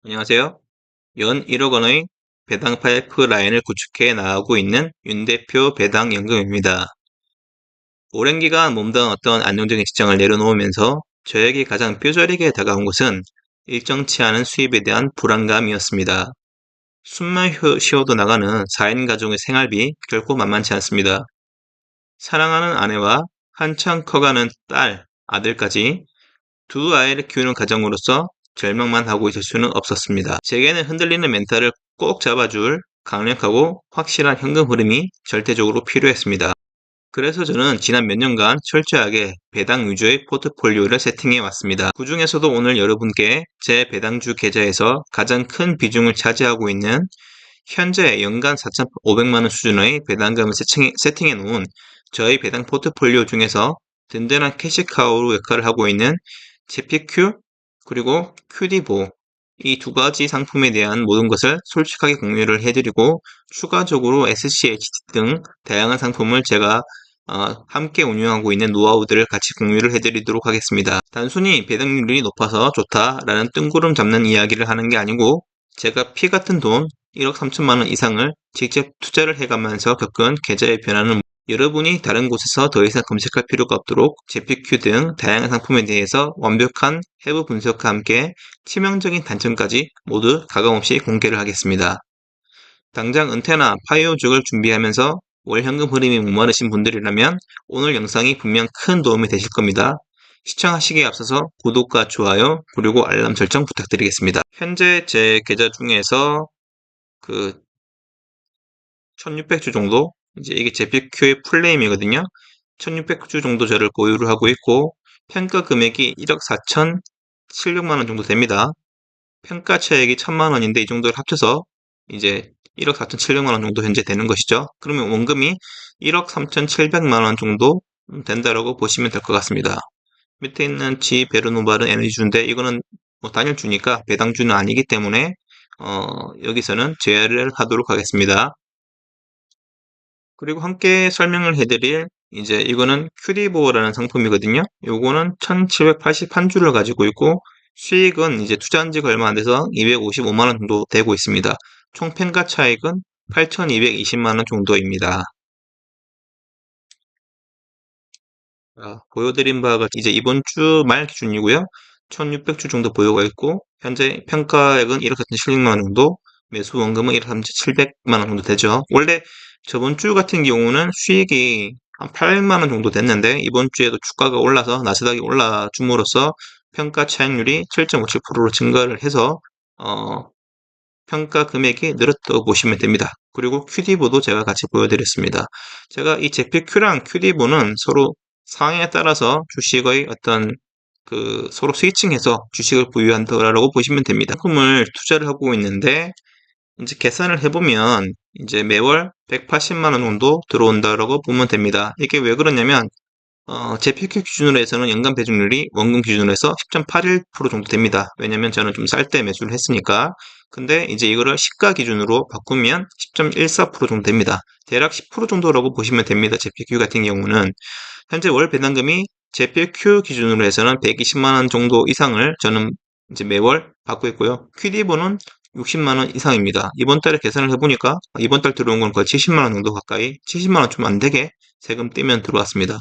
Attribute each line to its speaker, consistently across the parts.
Speaker 1: 안녕하세요. 연 1억 원의 배당 파이프라인을 구축해 나가고 있는 윤 대표 배당연금입니다. 오랜 기간 몸담은 어떤 안정적인 직장을 내려놓으면서 저에게 가장 뼈저리게 다가온 것은 일정치 않은 수입에 대한 불안감이었습니다. 숨만 쉬어도 나가는 4인 가족의 생활비 결코 만만치 않습니다. 사랑하는 아내와 한창 커가는 딸, 아들까지 두 아이를 키우는 가정으로서 절망만 하고 있을 수는 없었습니다. 제게는 흔들리는 멘탈을 꼭 잡아줄 강력하고 확실한 현금 흐름이 절대적으로 필요했습니다. 그래서 저는 지난 몇 년간 철저하게 배당 위주의 포트폴리오를 세팅해 왔습니다. 그 중에서도 오늘 여러분께 제 배당주 계좌에서 가장 큰 비중을 차지하고 있는 현재 연간 4,500만원 수준의 배당금을 세팅해 놓은 저의 배당 포트폴리오 중에서 든든한 캐시카우 역할을 하고 있는 GPQ 그리고 QD보 이 두 가지 상품에 대한 모든 것을 솔직하게 공유를 해드리고 추가적으로 SCHD 등 다양한 상품을 제가 함께 운영하고 있는 노하우들을 같이 공유를 해드리도록 하겠습니다. 단순히 배당률이 높아서 좋다라는 뜬구름 잡는 이야기를 하는 게 아니고 제가 피 같은 돈 1억 3천만 원 이상을 직접 투자를 해가면서 겪은 계좌의 변화는 여러분이 다른 곳에서 더 이상 검색할 필요가 없도록 GPQ 등 다양한 상품에 대해서 완벽한 해부 분석과 함께 치명적인 단점까지 모두 가감없이 공개를 하겠습니다. 당장 은퇴나 파이어족을 준비하면서 월 현금 흐름이 목마르신 분들이라면 오늘 영상이 분명 큰 도움이 되실 겁니다. 시청하시기에 앞서서 구독과 좋아요 그리고 알람 설정 부탁드리겠습니다. 현재 제 계좌 중에서 그 1600주 정도 이제 이게 제피큐의 풀네임이거든요. 1600주 정도 저를 보유를 하고 있고 평가 금액이 1억 4,700만 원 정도 됩니다. 평가 차액이 1000만 원인데 이 정도를 합쳐서 이제 1억 4,700만 원 정도 현재 되는 것이죠. 그러면 원금이 1억 3,700만 원 정도 된다라고 보시면 될 것 같습니다. 밑에 있는 지베르노바른 에너지주인데 이거는 뭐 단일주니까 배당주는 아니기 때문에 여기서는 제외를 하도록 하겠습니다. 그리고 함께 설명을 해드릴 이제 이거는 큐리보어라는 상품이거든요. 요거는 1781주를 가지고 있고 수익은 이제 투자한 지가 얼마 안 돼서 255만 원 정도 되고 있습니다. 총 평가 차익은 8,220만 원 정도입니다. 보여드린 바가 이제 이번 주 말 기준이고요. 1600주 정도 보유가 있고 현재 평가액은 1억 4,700만 원 정도, 매수 원금은 1억 3,700만 원 정도 되죠. 원래 저번 주 같은 경우는 수익이 한 800만 원 정도 됐는데 이번 주에도 주가가 올라서 나스닥이 올라줌으로써 평가 차익률이 7.57%로 증가를 해서 평가 금액이 늘었다고 보시면 됩니다. 그리고 QD보도 제가 같이 보여드렸습니다. 제가 이 제피큐랑 QD보는 서로 상황에 따라서 주식의 어떤 서로 스위칭해서 주식을 보유한다라고 보시면 됩니다. 상품을 투자를 하고 있는데 이제 계산을 해보면 이제 매월 180만 원 정도 들어온다라고 보면 됩니다. 이게 왜 그러냐면 제피큐 기준으로 해서는 연간 배당률이 원금 기준으로 해서 10.81% 정도 됩니다. 왜냐면 저는 좀 쌀 때 매수를 했으니까. 근데 이제 이거를 시가 기준으로 바꾸면 10.14% 정도 됩니다. 대략 10% 정도라고 보시면 됩니다. 제피큐 같은 경우는. 현재 월 배당금이 제피큐 기준으로 해서는 120만 원 정도 이상을 저는 이제 매월 받고 있고요. QD보는 60만 원 이상입니다. 이번 달에 계산을 해보니까 이번 달 들어온 건 거의 70만 원 정도 가까이 70만 원 좀 안 되게 세금 떼면 들어왔습니다.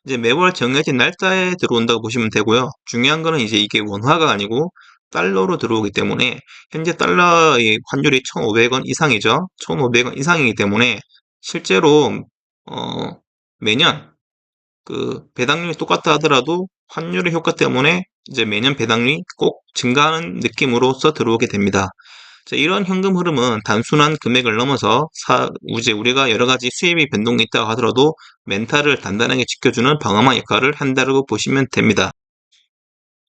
Speaker 1: 이제 매월 정해진 날짜에 들어온다고 보시면 되고요. 중요한 거는 이제 이게 원화가 아니고 달러로 들어오기 때문에 현재 달러의 환율이 1,500원 이상이죠. 1,500원 이상이기 때문에 실제로 매년 배당률이 똑같다 하더라도 환율의 효과 때문에 이제 매년 배당률이 꼭 증가하는 느낌으로써 들어오게 됩니다. 자, 이런 현금 흐름은 단순한 금액을 넘어서 이제 우리가 여러 가지 수입이 변동이 있다고 하더라도 멘탈을 단단하게 지켜주는 방어막 역할을 한다고 보시면 됩니다.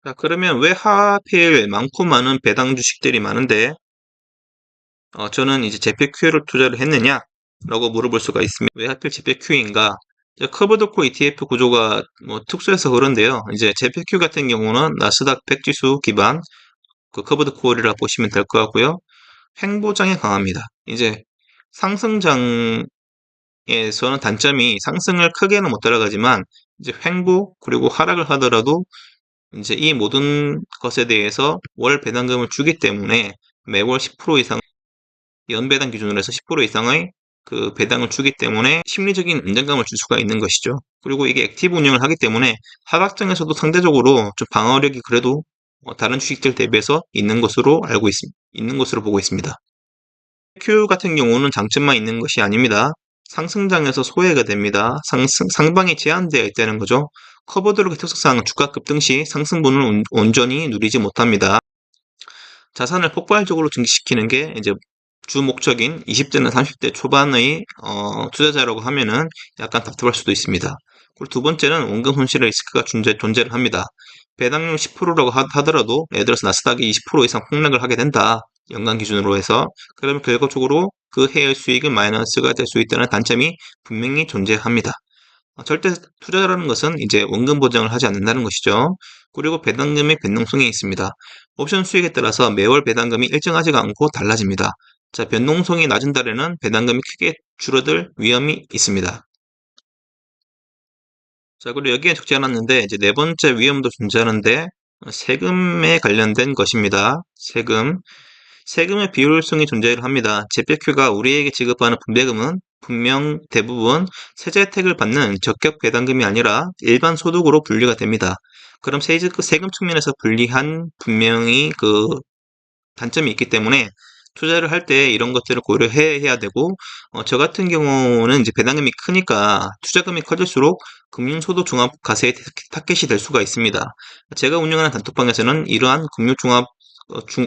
Speaker 1: 자, 그러면 왜 하필 많고 많은 배당 주식들이 많은데 저는 이제 제페큐를 투자를 했느냐? 라고 물어볼 수가 있습니다. 왜 하필 제페큐인가? 커버드코 ETF 구조가 뭐 특수해서 그런데요. 이제 제페큐 같은 경우는 나스닥 100 지수 기반 커버드코어리라 보시면 될 것 같고요. 횡보장에 강합니다. 이제 상승장에서는 단점이 상승을 크게는 못 따라가지만 이제 횡보 그리고 하락을 하더라도 이제 이 모든 것에 대해서 월 배당금을 주기 때문에 매월 10% 이상, 연배당 기준으로 해서 10% 이상의 그 배당을 주기 때문에 심리적인 안정감을 줄 수가 있는 것이죠. 그리고 이게 액티브 운영을 하기 때문에 하락장에서도 상대적으로 좀 방어력이 그래도 다른 주식들 대비해서 있는 것으로 보고 있습니다. Q 같은 경우는 장점만 있는 것이 아닙니다. 상승장에서 소외가 됩니다. 상방이 제한되어 있다는 거죠. 커버드록의 특성상 주가 급등 시 상승분을 온전히 누리지 못합니다. 자산을 폭발적으로 증식시키는 게 이제 주 목적인 20대나 30대 초반의 투자자라고 하면은 약간 답답할 수도 있습니다. 그리고 두 번째는 원금 손실 리스크가 존재를 합니다. 배당률 10%라고 하더라도 예를 들어서 나스닥이 20% 이상 폭락을 하게 된다. 연간 기준으로 해서 그러면 결과적으로 그 해의 수익은 마이너스가 될 수 있다는 단점이 분명히 존재합니다. 절대 투자라는 것은 이제 원금 보장을 하지 않는다는 것이죠. 그리고 배당금의 변동성이 있습니다. 옵션 수익에 따라서 매월 배당금이 일정하지가 않고 달라집니다. 자, 변동성이 낮은 달에는 배당금이 크게 줄어들 위험이 있습니다. 자, 그리고 여기에 적지 않았는데 이제 네 번째 위험도 존재하는데 세금에 관련된 것입니다. 세금의 비효율성이 존재를 합니다. 재테크가 우리에게 지급하는 분배금은 분명 대부분 세제 혜택을 받는 적격 배당금이 아니라 일반 소득으로 분류가 됩니다. 그럼 세금 측면에서 불리한 분명히 그 단점이 있기 때문에 투자를 할 때 이런 것들을 고려해야 되고, 저 같은 경우는 이제 배당금이 크니까 투자금이 커질수록 금융소득 종합 과세의 타겟이 될 수가 있습니다. 제가 운영하는 단톡방에서는 이러한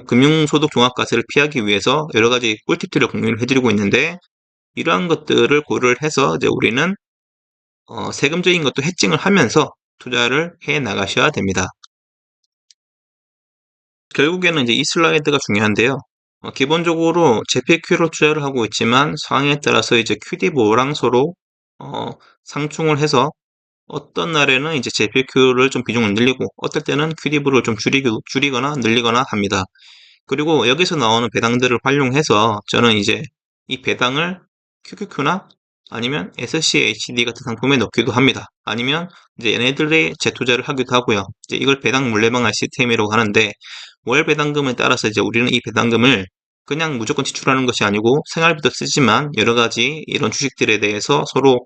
Speaker 1: 금융소득 종합과세를 피하기 위해서 여러 가지 꿀팁들을 공유를 해드리고 있는데, 이러한 것들을 고려를 해서 이제 우리는 세금적인 것도 해칭을 하면서 투자를 해 나가셔야 됩니다. 결국에는 이제 이 슬라이드가 중요한데요. 기본적으로 JPQ로 투자를 하고 있지만 상황에 따라서 이제 QD보랑 서로 상충을 해서 어떤 날에는 이제 JPQ를 좀 비중을 늘리고 어떨 때는 QD보를 좀 줄이거나 늘리거나 합니다. 그리고 여기서 나오는 배당들을 활용해서 저는 이제 이 배당을 QQQ나 아니면 SCHD 같은 상품에 넣기도 합니다. 아니면 이제 얘네들의 재투자를 하기도 하고요. 이제 이걸 배당 물레방아 시스템이라고 하는데, 월 배당금에 따라서 이제 우리는 이 배당금을 그냥 무조건 지출하는 것이 아니고 생활비도 쓰지만 여러 가지 이런 주식들에 대해서 서로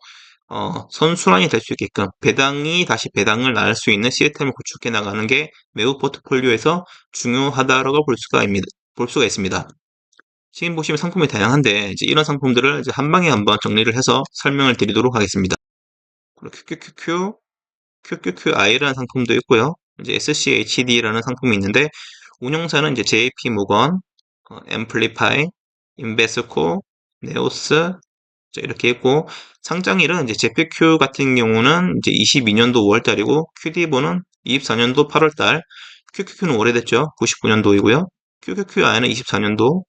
Speaker 1: 선순환이 될 수 있게끔 배당이 다시 배당을 낳을 수 있는 시스템을 구축해 나가는 게 매우 포트폴리오에서 중요하다라고 볼 수가 있습니다. 지금 보시면 상품이 다양한데 이제 이런 상품들을 이제 한 방에 한번 정리를 해서 설명을 드리도록 하겠습니다. QQQI라는 상품도 있고요. 이제 SCHD라는 상품이 있는데 운용사는 이제 JP모건, 앰플리파이, 인베스코, 네오스 이렇게 있고, 상장일은 이제 JPQ 같은 경우는 이제 22년도 5월달이고 QD보는 24년도 8월달, QQQ는 오래됐죠. 99년도이고요. QQQI는 24년도,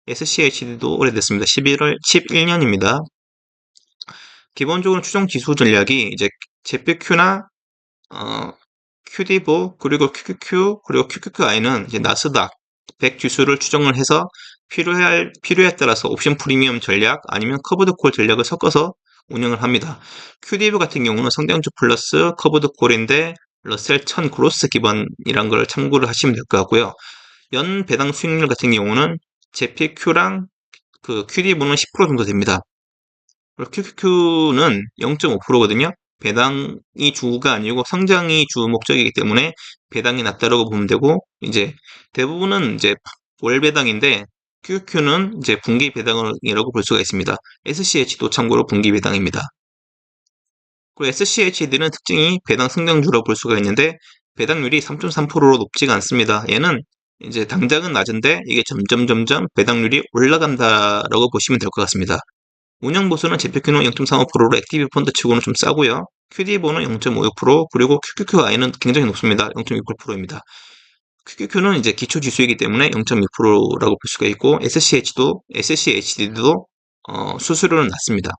Speaker 1: SCHD도 오래됐습니다. 11년입니다. 기본적으로 추정 지수 전략이 이제 JPQ나 QD보 그리고 QQQ 그리고 QQQI는 이제 나스닥 100 지수를 추정을 해서 필요에 따라서 옵션 프리미엄 전략 아니면 커브드 콜 전략을 섞어서 운영을 합니다. QD보 같은 경우는 성장주 플러스 커브드 콜인데 러셀 1000 그로스 기반이란 걸 참고를 하시면 될 것 같고요. 연 배당 수익률 같은 경우는 JPQ랑 그 QD보는 10% 정도 됩니다. QQQ는 0.5%거든요. 배당이 주가 아니고 성장이 주 목적이기 때문에 배당이 낮다라고 보면 되고, 이제 대부분은 이제 월 배당인데 QQQ는 이제 분기 배당이라고 볼 수가 있습니다. SCH도 참고로 분기 배당입니다. 그리고 SCHD는 특징이 배당 성장주라고 볼 수가 있는데 배당률이 3.3%로 높지가 않습니다. 얘는 이제 당장은 낮은데 이게 점점 배당률이 올라간다라고 보시면 될 것 같습니다. 운영 보수는 JPQ는 0.35%로 액티브 펀드 치고는 좀 싸고요. QD보는 0.56%, 그리고 QQQI는 굉장히 높습니다. 0.68%입니다. QQQ는 이제 기초 지수이기 때문에 0.2%라고 볼 수가 있고, SCHD도 수수료는 낮습니다.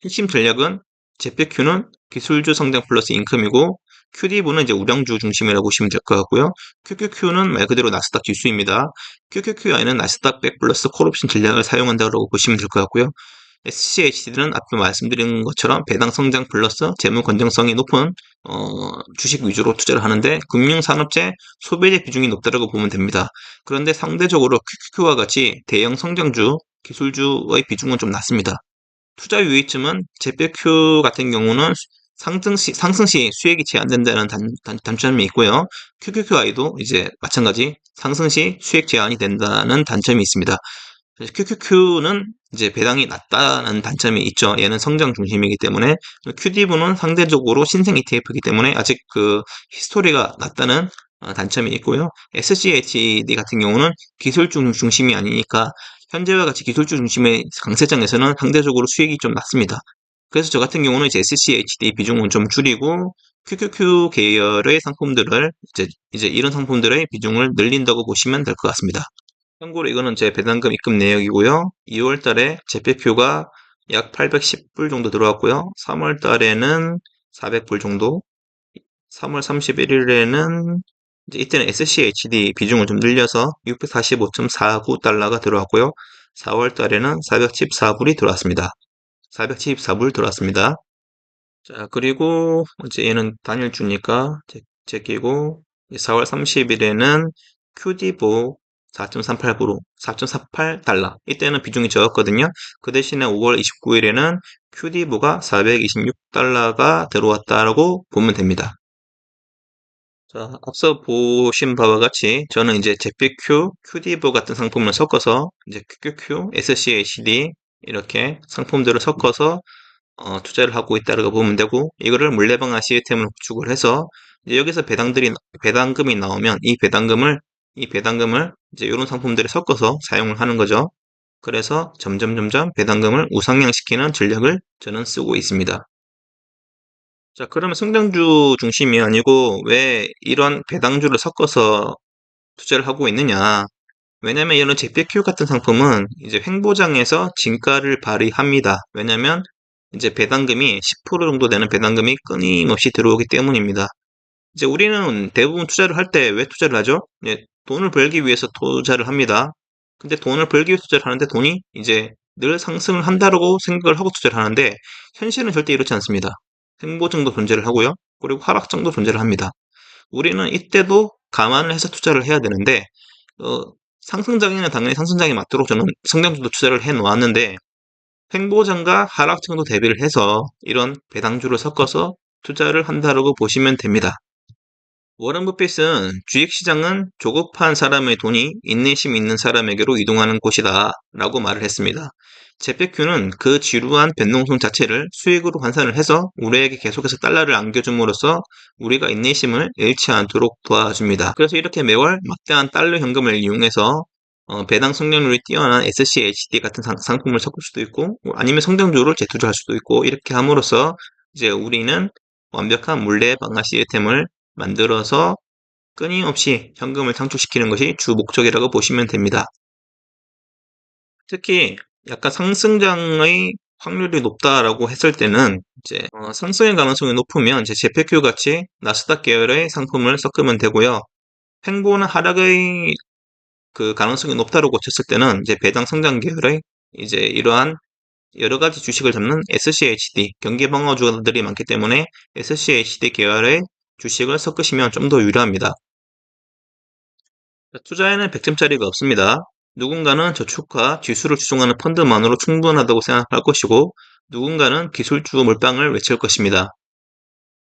Speaker 1: 핵심 전략은 JPQ는 기술주 성장 플러스 인컴이고, QD보는 이제 우량주 중심이라고 보시면 될 것 같고요. QQQ는 말 그대로 나스닥 지수입니다. QQQI는 나스닥 100 플러스 콜옵션 전략을 사용한다고 보시면 될 것 같고요. SCHD는 앞서 말씀드린 것처럼 배당 성장 플러스 재무 건전성이 높은 주식 위주로 투자를 하는데 금융산업재 소비재 비중이 높다고 보면 됩니다. 그런데 상대적으로 QQQ와 같이 대형 성장주, 기술주의 비중은 좀 낮습니다. 투자 유의점은 제표큐 같은 경우는 상승 시 수익이 제한된다는 단점이 있고요. QQQI도 이제 마찬가지 상승 시 수익 제한이 된다는 단점이 있습니다. QQQ는 이제 배당이 낮다는 단점이 있죠. 얘는 성장 중심이기 때문에 QDV는 상대적으로 신생 ETF이기 때문에 아직 그 히스토리가 낮다는 단점이 있고요. SCHD 같은 경우는 기술주 중심이 아니니까 현재와 같이 기술주 중심의 강세장에서는 상대적으로 수익이 좀 낮습니다. 그래서 저 같은 경우는 이제 SCHD 비중은 좀 줄이고 QQQ 계열의 상품들을 이제 이런 상품들의 비중을 늘린다고 보시면 될 것 같습니다. 참고로 이거는 제 배당금 입금 내역이고요. 2월 달에 제표큐가 약 810불 정도 들어왔고요. 3월 달에는 400불 정도, 3월 31일에는 이때는 SCHD 비중을 좀 늘려서 645.49달러가 들어왔고요. 4월 달에는 414불이 들어왔습니다. 474불 들어왔습니다. 자, 그리고 이제 얘는 단일주니까 제끼고 4월 30일에는 QD보 4.38%, 4.48달러. 이때는 비중이 적었거든요. 그 대신에 5월 29일에는 QD보가 426달러가 들어왔다라고 보면 됩니다. 자, 앞서 보신 바와 같이 저는 이제 제피큐, QD보 같은 상품을 섞어서 이제 QQQ, SCHD 이렇게 상품들을 섞어서 투자를 하고 있다고 보면 되고 이거를 물레방아 시스템을 구축을 해서 이제 여기서 배당금이 나오면 이 배당금을 이제 이런 상품들에 섞어서 사용을 하는 거죠. 그래서 점점 배당금을 우상향시키는 전략을 저는 쓰고 있습니다. 자, 그러면 성장주 중심이 아니고 왜 이런 배당주를 섞어서 투자를 하고 있느냐? 왜냐면 이런 제페큐 같은 상품은 이제 횡보장에서 진가를 발휘합니다. 왜냐면 이제 배당금이 10% 정도 되는 배당금이 끊임없이 들어오기 때문입니다. 이제 우리는 대부분 투자를 할 때 왜 투자를 하죠? 돈을 벌기 위해서 투자를 합니다. 근데 돈을 벌기 위해서 투자를 하는데 돈이 이제 늘 상승을 한다고 생각을 하고 투자를 하는데 현실은 절대 이렇지 않습니다. 횡보장도 존재를 하고요. 그리고 하락장도 존재를 합니다. 우리는 이때도 감안을 해서 투자를 해야 되는데 어, 상승장에는 당연히 상승장에 맞도록 저는 성장주도 투자를 해 놓았는데 횡보장과 하락장도 대비를 해서 이런 배당주를 섞어서 투자를 한다고 보시면 됩니다. 워런 버핏은 주식시장은 조급한 사람의 돈이 인내심 있는 사람에게로 이동하는 곳이다 라고 말을 했습니다. 제페큐는 그 지루한 변동성 자체를 수익으로 환산을 해서 우리에게 계속해서 달러를 안겨줌으로써 우리가 인내심을 잃지 않도록 도와줍니다. 그래서 이렇게 매월 막대한 달러 현금을 이용해서 배당 성장률이 뛰어난 SCHD 같은 상품을 섞을 수도 있고 아니면 성장주를 재투자할 수도 있고 이렇게 함으로써 이제 우리는 완벽한 물레 방아 시스템을 만들어서 끊임없이 현금을 창출시키는 것이 주 목적이라고 보시면 됩니다. 특히 약간 상승장의 확률이 높다라고 했을 때는 이제 상승의 가능성이 높으면 이제 제페큐 같이 나스닥 계열의 상품을 섞으면 되고요. 횡보나 하락의 그 가능성이 높다고 쳤을 때는 이제 배당 성장 계열의 이제 이러한 여러 가지 주식을 잡는 SCHD 경기 방어주들이 많기 때문에 SCHD 계열의 주식을 섞으시면 좀 더 유리합니다. 투자에는 100점짜리가 없습니다. 누군가는 저축과 지수를 추종하는 펀드만으로 충분하다고 생각할 것이고 누군가는 기술주 몰빵을 외칠 것입니다.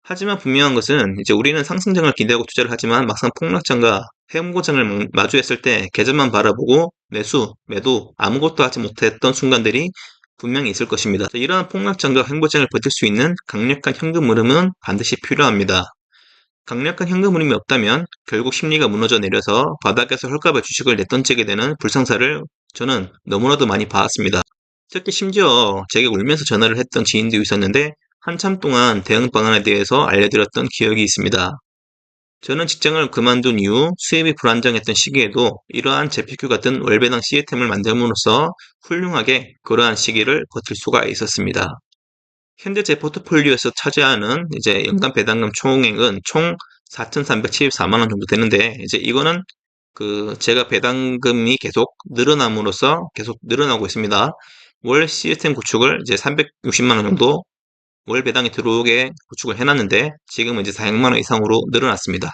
Speaker 1: 하지만 분명한 것은 이제 우리는 상승장을 기대하고 투자를 하지만 막상 폭락장과 횡보장을 마주했을 때 계절만 바라보고 매수, 매도 아무것도 하지 못했던 순간들이 분명히 있을 것입니다. 이러한 폭락장과 횡보장을 버틸 수 있는 강력한 현금 흐름은 반드시 필요합니다. 강력한 현금 흐름이 없다면 결국 심리가 무너져 내려서 바닥에서 헐값에 주식을 내던지게 되는 불상사를 저는 너무나도 많이 봐왔습니다. 특히 심지어 제게 울면서 전화를 했던 지인도 있었는데 한참 동안 대응 방안에 대해서 알려드렸던 기억이 있습니다. 저는 직장을 그만둔 이후 수입이 불안정했던 시기에도 이러한 제피큐 같은 월배당 시스템을 만듦으로써 훌륭하게 그러한 시기를 버틸 수가 있었습니다. 현재 제 포트폴리오에서 차지하는 이제 연간 배당금 총액은 총 4,374만 원 정도 되는데 이제 이거는 그 제가 배당금이 계속 늘어남으로써 계속 늘어나고 있습니다. 월 시스템 구축을 이제 360만 원 정도 월 배당이 들어오게 구축을 해놨는데 지금은 이제 400만 원 이상으로 늘어났습니다.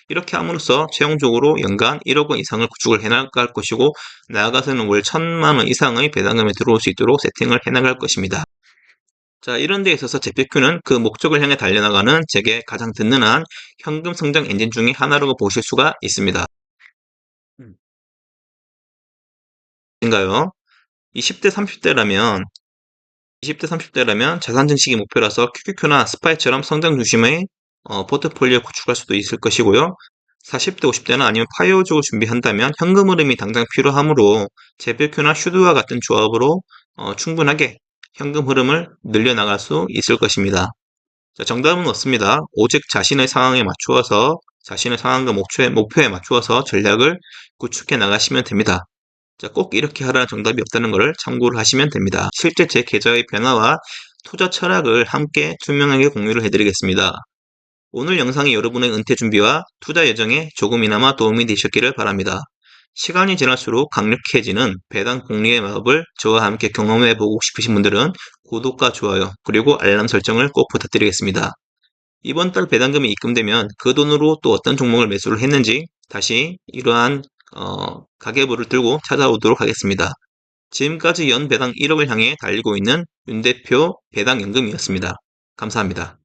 Speaker 1: 이렇게 함으로써 최종적으로 연간 1억 원 이상을 구축을 해나갈 것이고 나아가서는 월 1,000만 원 이상의 배당금이 들어올 수 있도록 세팅을 해나갈 것입니다. 자, 이런 데 있어서 제피큐는 그 목적을 향해 달려나가는 제게 가장 든든한 현금 성장 엔진 중의 하나라고 보실 수가 있습니다. 인가요? 20대, 30대라면 20대, 30대라면 자산 증식이 목표라서 QQQ나 스파이처럼 성장 중심의 포트폴리오 구축할 수도 있을 것이고요. 40대, 50대는 아니면 파이어족을 준비한다면 현금 흐름이 당장 필요하므로 제필큐나 슈드와 같은 조합으로 충분하게 현금 흐름을 늘려나갈 수 있을 것입니다. 자, 정답은 없습니다. 오직 자신의 상황에 맞추어서 자신의 상황과 목표에 맞추어서 전략을 구축해 나가시면 됩니다. 자, 꼭 이렇게 하라는 정답이 없다는 것을 참고를 하시면 됩니다. 실제 제 계좌의 변화와 투자 철학을 함께 투명하게 공유를 해드리겠습니다. 오늘 영상이 여러분의 은퇴 준비와 투자 예정에 조금이나마 도움이 되셨기를 바랍니다. 시간이 지날수록 강력해지는 배당 복리의 마법을 저와 함께 경험해보고 싶으신 분들은 구독과 좋아요 그리고 알람 설정을 꼭 부탁드리겠습니다. 이번 달 배당금이 입금되면 그 돈으로 또 어떤 종목을 매수를 했는지 다시 이러한 가계부를 들고 찾아오도록 하겠습니다. 지금까지 연 배당 1억을 향해 달리고 있는 윤 대표 배당연금이었습니다. 감사합니다.